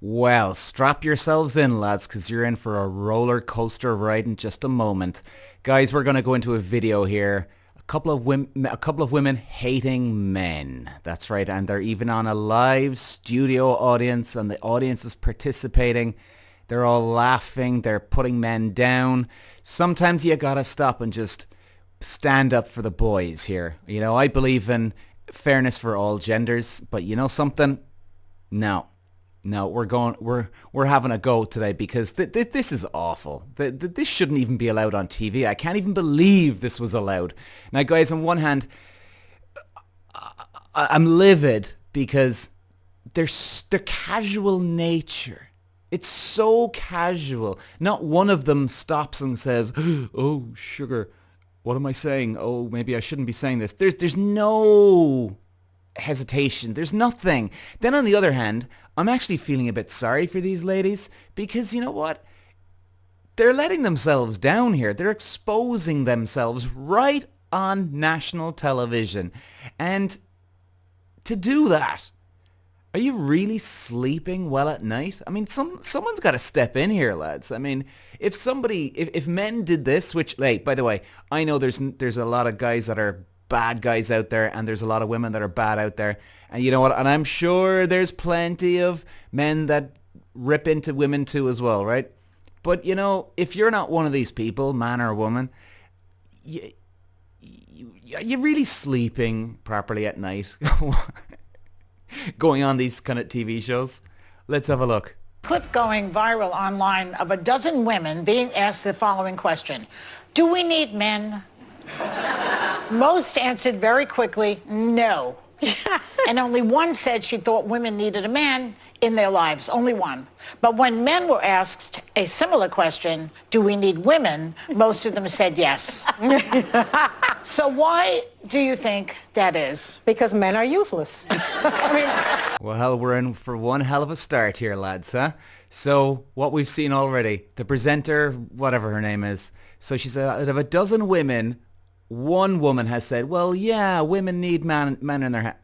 Well, strap yourselves in, lads, because you're in for a roller coaster ride in just a moment. Guys, we're going to go into a video here. A couple of women hating men. That's right, and they're even on a live studio audience, and the audience is participating. They're all laughing. They're putting men down. Sometimes you gotta stop and just stand up for the boys here. You know, I believe in fairness for all genders, but you know something? No. No, we're having a go today because this is awful. This shouldn't even be allowed on TV. I can't even believe this was allowed. Now, guys, on one hand, I'm livid because their casual nature. It's so casual. Not one of them stops and says, "Oh, sugar, what am I saying? Oh, maybe I shouldn't be saying this." There's no hesitation. There's nothing. Then on the other hand, I'm actually feeling a bit sorry for these ladies because you know what? They're letting themselves down here. They're exposing themselves right on national television. And to do that, are you really sleeping well at night? I mean, someone's got to step in here, lads. I mean, if men did this, which, hey, by the way, I know there's a lot of guys that are bad guys out there, and there's a lot of women that are bad out there. And you know what? And I'm sure there's plenty of men that rip into women too as well, right? But you know, if you're not one of these people, man or woman, you're really sleeping properly at night, going on these kind of TV shows. Let's have a look. Clip going viral online of a dozen women being asked the following question: do we need men? Most answered very quickly, no. And only one said she thought women needed a man in their lives, only one. But when men were asked a similar question, do we need women, most of them said yes. So why do you think that is? Because men are useless. Well, we're in for one hell of a start here, lads, huh? So what we've seen already, the presenter, whatever her name is, so she said out of a dozen women, one woman has said, well, yeah, women need men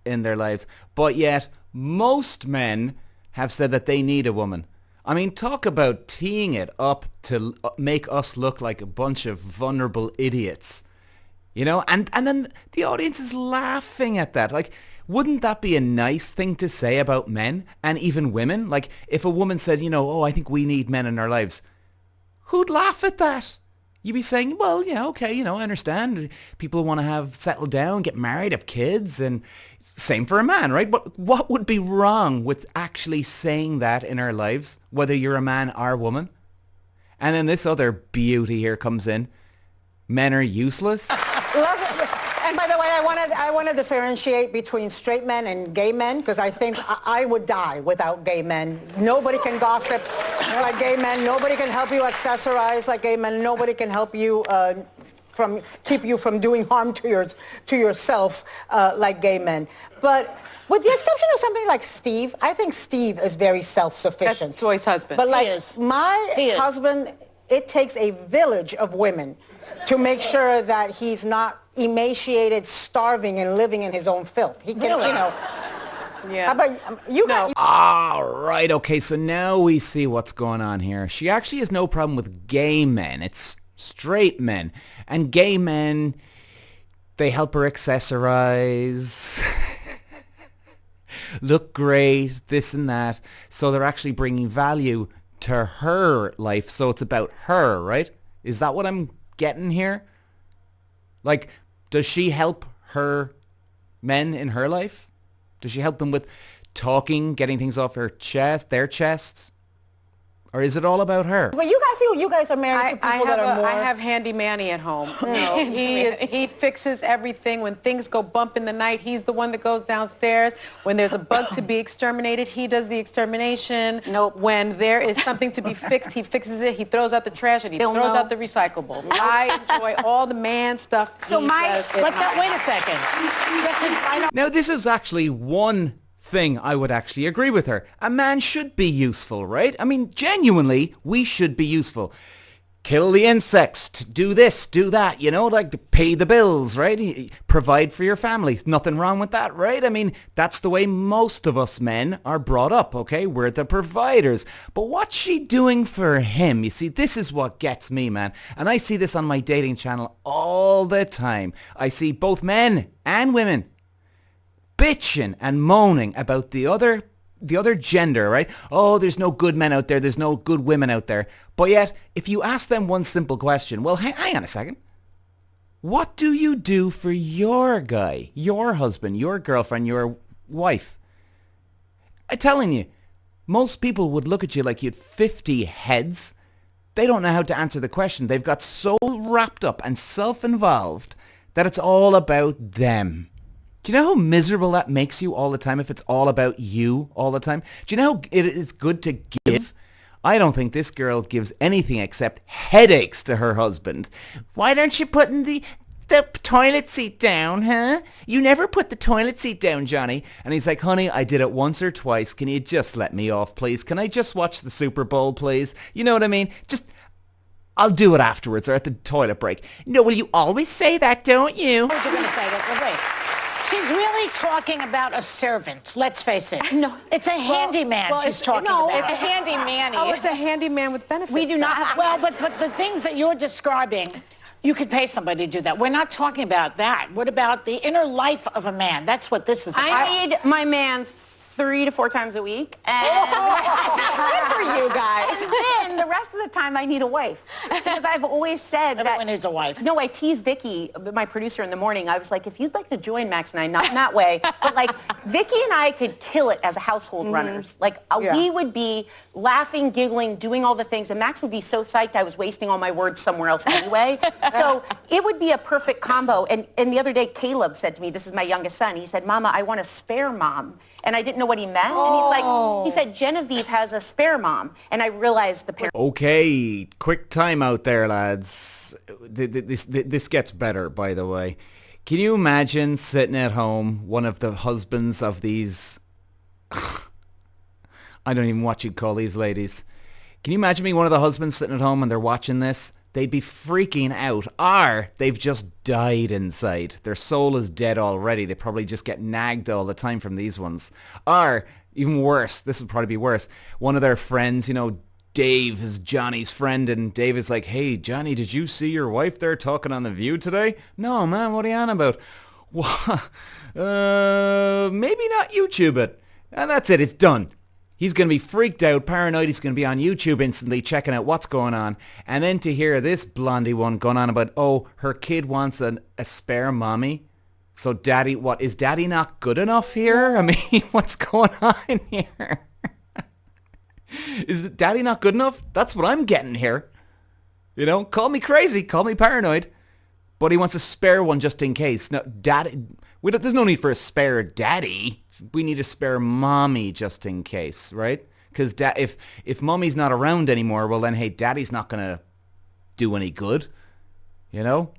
in their lives, but yet most men have said that they need a woman. I mean, talk about teeing it up to make us look like a bunch of vulnerable idiots. You know, and then the audience is laughing at that. Like, wouldn't that be a nice thing to say about men and even women? Like, if a woman said, you know, oh, I think we need men in our lives, who'd laugh at that? You'd be saying, well, yeah, okay, you know, I understand. People want to settle down, get married, have kids, and same for a man, right? But what would be wrong with actually saying that in our lives, whether you're a man or a woman? And then this other beauty here comes in. Men are useless. Love it. And by the way, I want to differentiate between straight men and gay men, because I think I would die without gay men. Nobody can gossip like gay men. Nobody can help you accessorize like gay men. Nobody can help you keep you from doing harm to yourself like gay men. But with the exception of somebody like Steve, I think Steve is very self-sufficient. That's Joy's husband. But like He is. my husband, it takes a village of women to make sure that he's not emaciated, starving, and living in his own filth. He can, Really? you know. Yeah. How about you? No. All right, okay, so now we see what's going on here. She actually has no problem with gay men. It's straight men. And gay men, they help her accessorize, look great, this and that. So they're actually bringing value to her life. So it's about her, right? Is that what I'm getting here? Like, does she help her men in her life? Does she help them with talking, getting things off their chests? Or is it all about her? But I feel you guys are married to people that are more. I have Handy Manny at home. No, he fixes everything. When things go bump in the night, he's the one that goes downstairs. When there's a bug to be exterminated, he does the extermination. Nope. When there is something to be fixed, he fixes it. He throws out the trash and he throws out the recyclables. I enjoy all the man stuff. So he does at home. wait a second. Now, this is actually one thing I would actually agree with her. A man should be useful, right? I mean, genuinely, we should be useful. kill the insects, do this, do that, you know, like to pay the bills, right? Provide for your family. Nothing wrong with that, right? I mean, that's the way most of us men are brought up, okay? We're the providers. But what's she doing for him? You see, this is what gets me, man. And I see this on my dating channel all the time. I see both men and women bitching and moaning about the other gender, right? Oh, there's no good men out there. There's no good women out there. But yet, if you ask them one simple question, well, hang on a second. What do you do for your guy, your husband, your girlfriend, your wife? I'm telling you, most people would look at you like you had 50 heads. They don't know how to answer the question. They've got so wrapped up and self-involved that it's all about them. Do you know how miserable that makes you all the time if it's all about you all the time? Do you know how it is good to give? I don't think this girl gives anything except headaches to her husband. Why aren't you putting the toilet seat down, huh? You never put the toilet seat down, Johnny. And he's like, honey, I did it once or twice. Can you just let me off, please? Can I just watch the Super Bowl, please? You know what I mean? I'll do it afterwards or at the toilet break. No, well, you always say that, don't you? You're going to say that. Well, wait. She's really talking about a servant, let's face it. No. It's a handyman she's talking about. No, it's a handyman. Oh, it's a handyman with benefits. We do not have... Well, but the things that you're describing, you could pay somebody to do that. We're not talking about that. What about the inner life of a man? That's what this is about. I need my man 3 to 4 times a week. And good for you guys. And then the rest of the time I need a wife. Because I've always said Everyone needs a wife. No, I tease Vicky, my producer, in the morning. I was like, if you'd like to join Max and I, not in that way, but like Vicky and I could kill it as household runners. Like we would be laughing, giggling, doing all the things, and Max would be so psyched I was wasting all my words somewhere else anyway. So it would be a perfect combo. And the other day, Caleb said to me, this is my youngest son, he said, Mama, I want a spare mom. And I didn't know what he meant. And he's like, he said, Genevieve has a spare mom. And I realized the parent. Okay, quick time out there, lads. This gets better, by the way. Can you imagine sitting at home, one of the husbands of these... I don't even know what you'd call these ladies. Can you imagine me, one of the husbands sitting at home and they're watching this? They'd be freaking out. Or they've just died inside. Their soul is dead already. They probably just get nagged all the time from these ones. Or, even worse, this would probably be worse, one of their friends, you know, Dave is Johnny's friend, and Dave is like, hey, Johnny, did you see your wife there talking on The View today? No, man, what are you on about? What? Maybe not YouTube it. And that's it, it's done. He's going to be freaked out, paranoid. He's going to be on YouTube instantly checking out what's going on. And then to hear this blondie one going on about, oh, her kid wants a spare mommy. So daddy, what, is daddy not good enough here? I mean, what's going on here? Is daddy not good enough? That's what I'm getting here. You know, call me crazy, call me paranoid. But he wants a spare one just in case. No, daddy, there's no need for a spare daddy. We need a spare mommy just in case, right? Because if mommy's not around anymore, well then, hey, daddy's not going to do any good, you know?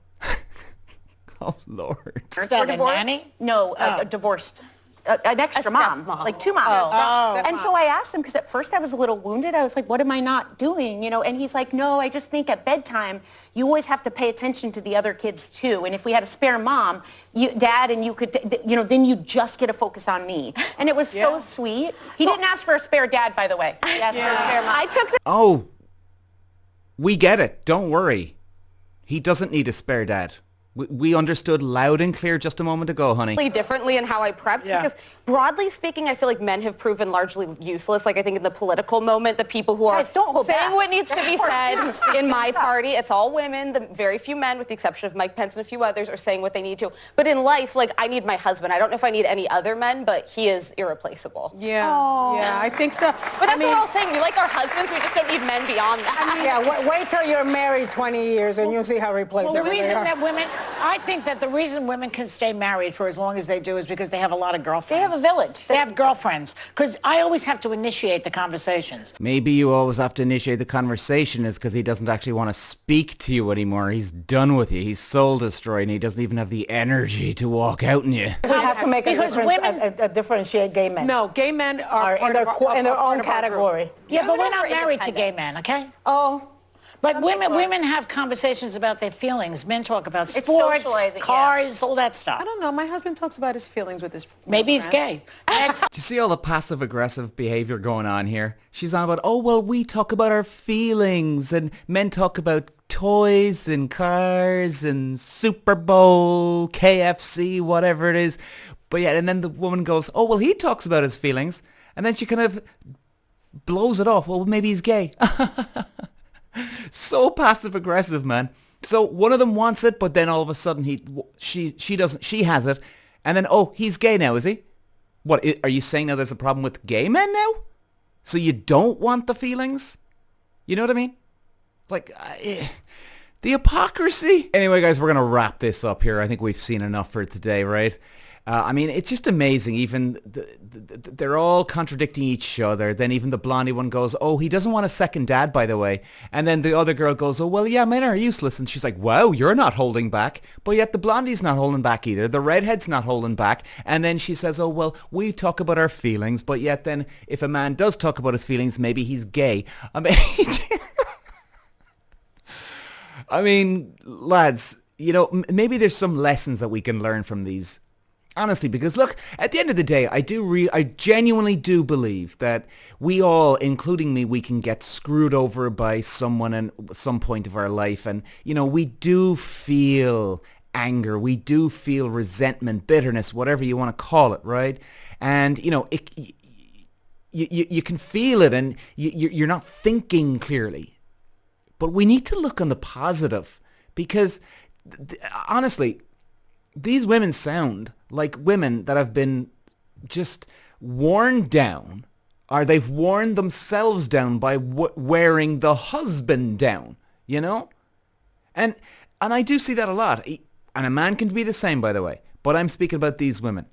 Oh, Lord. Were divorced? No, divorced. An extra mom, like 2 moms. And so I asked him, because at first I was a little wounded. I was like, what am I not doing? You know, and he's like, no, I just think at bedtime, you always have to pay attention to the other kids too. And if we had a spare mom, dad, and you could, you know, then you just get to focus on me. And it was so sweet. He didn't ask for a spare dad, by the way. He asked for a spare mom. I took the... Oh, we get it. Don't worry. He doesn't need a spare dad. We understood loud and clear just a moment ago, honey. Differently in how I prep, because broadly speaking, I feel like men have proven largely useless. Like I think in the political moment, the people who are saying what needs to be said in my party, it's all women. The very few men, with the exception of Mike Pence and a few others, are saying what they need to. But in life, like I need my husband. I don't know if I need any other men, but he is irreplaceable. Yeah, yeah, I think so. But that's the whole thing. We like our husbands. We just don't need men beyond that. Yeah, wait till you're married 20 years and you'll see how replaceable Well, the they reason are. that women, I think that the reason women can stay married for as long as they do is because they have a lot of girlfriends. They have a village. They have girlfriends. Because I always have to initiate the conversations. Maybe you always have to initiate the conversation is because he doesn't actually want to speak to you anymore. He's done with you. He's soul destroyed and he doesn't even have the energy to walk out on you. We have to make a Because difference, women- differentiate gay men. No, gay men are in their own category. Yeah, but we're not Women are married to gay independent. men, okay? Oh, But women have conversations about their feelings. Men talk about It's sports, socializing, cars, all that stuff. I don't know. My husband talks about his feelings with his Maybe he's friends. gay. Next. Do you see all the passive-aggressive behavior going on here? She's on about, oh, well, we talk about our feelings, and men talk about toys and cars and Super Bowl, KFC, whatever it is. But yeah, and then the woman goes, oh, well, he talks about his feelings. And then she kind of blows it off. Well, maybe he's gay. So passive-aggressive, man. So one of them wants it, but then all of a sudden she doesn't. She has it. And then, oh, he's gay now, is he? What, are you saying now there's a problem with gay men now? So you don't want the feelings? You know what I mean? Like, the hypocrisy. Anyway, guys, we're going to wrap this up here. I think we've seen enough for today, right? I mean, it's just amazing. Even they're all contradicting each other. Then even the blondie one goes, oh, he doesn't want a second dad, by the way. And then the other girl goes, oh, well, yeah, men are useless. And she's like, wow, you're not holding back. But yet the blondie's not holding back either. The redhead's not holding back. And then she says, oh, well, we talk about our feelings. But yet then if a man does talk about his feelings, maybe he's gay. I mean, I mean, lads, you know, maybe there's some lessons that we can learn from these. Honestly, because look, at the end of the day, I genuinely do believe that we all, including me, we can get screwed over by someone at some point of our life. And, you know, we do feel anger. We do feel resentment, bitterness, whatever you want to call it, right? And, you know, you can feel it and you're not thinking clearly. But we need to look on the positive because, honestly, these women sound like women that have been just worn down, or they've worn themselves down by wearing the husband down, you know? And I do see that a lot. And a man can be the same, by the way. But I'm speaking about these women.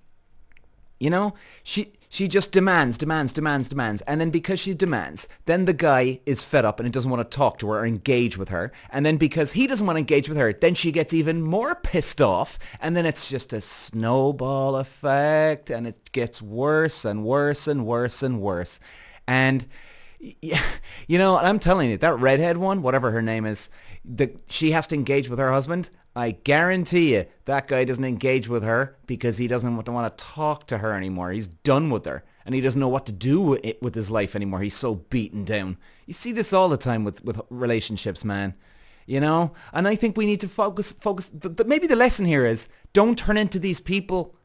You know, she just demands. And then because she demands, then the guy is fed up and he doesn't want to talk to her or engage with her. And then because he doesn't want to engage with her, then she gets even more pissed off. And then it's just a snowball effect and it gets worse and worse and worse and worse. And, you know, I'm telling you, that redhead one, whatever her name is, she has to engage with her husband. I guarantee you that guy doesn't engage with her because he doesn't want to talk to her anymore. He's done with her and he doesn't know what to do with his life anymore. He's so beaten down. You see this all the time with relationships, man. You know? And I think we need to focus. Maybe the lesson here is don't turn into these people.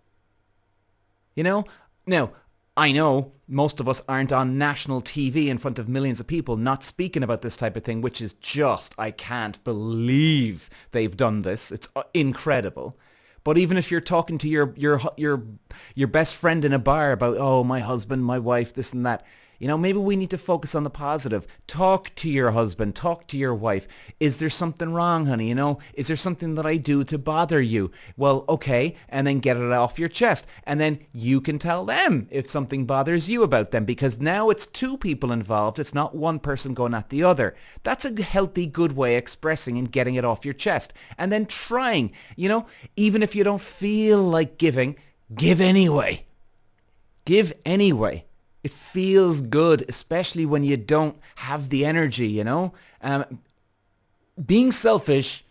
You know? Now, I know most of us aren't on national TV in front of millions of people not speaking about this type of thing, which is just, I can't believe they've done this. It's incredible. But even if you're talking to your best friend in a bar about, oh, my husband, my wife, this and that, you know, maybe we need to focus on the positive. Talk to your husband. Talk to your wife. Is there something wrong, honey? You know, is there something that I do to bother you? Well, okay. And then get it off your chest. And then you can tell them if something bothers you about them because now it's two people involved. It's not one person going at the other. That's a healthy, good way of expressing and getting it off your chest. And then trying, you know, even if you don't feel like giving, give anyway. Give anyway. It feels good, especially when you don't have the energy, you know? Being selfish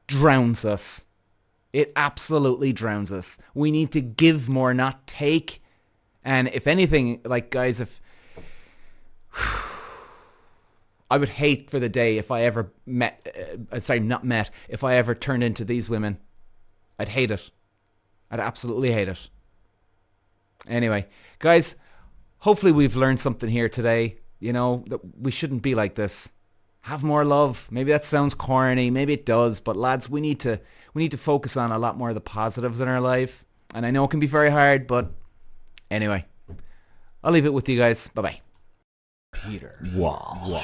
drowns us. It absolutely drowns us. We need to give more, not take. And if anything, like, guys, if... I would hate for the day if I ever if I ever turned into these women. I'd hate it. I'd absolutely hate it. Anyway, guys, hopefully we've learned something here today. You know, that we shouldn't be like this. Have more love. Maybe that sounds corny. Maybe it does. But lads, we need to focus on a lot more of the positives in our life. And I know it can be very hard, but anyway, I'll leave it with you guys. Bye-bye. Peter. Wow.